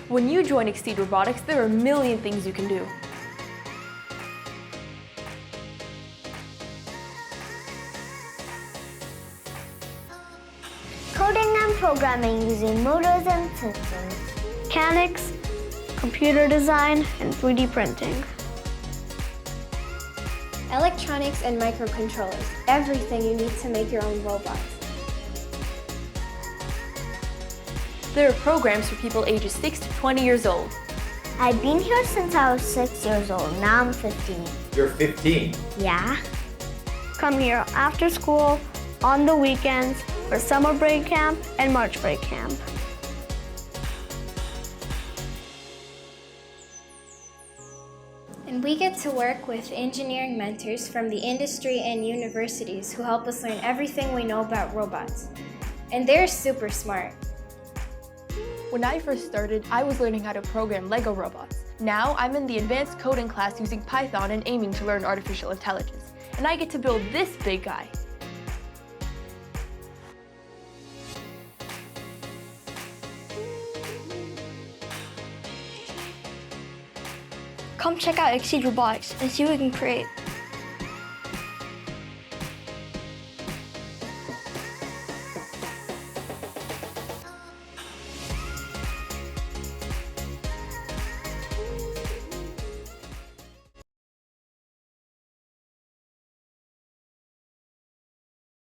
When you join Exceed Robotics, there are a million things you can do. Coding and programming using motors and sensors. Mechanics, computer design, and 3D printing. Electronics and microcontrollers, everything you need to make your own robots. There are programs for people ages 6 to 20 years old. I've been here since I was 6 years old. Now I'm 15. You're 15? Yeah? Come here after school, on the weekends, for summer break camp and March break camp. And we get to work with engineering mentors from the industry and universities who help us learn everything we know about robots. And they're super smart. When I first started, I was learning how to program Lego robots. Now I'm in the advanced coding class using Python and aiming to learn artificial intelligence. And I get to build this big guy. Come check out Exceed Robotics and see what we can create.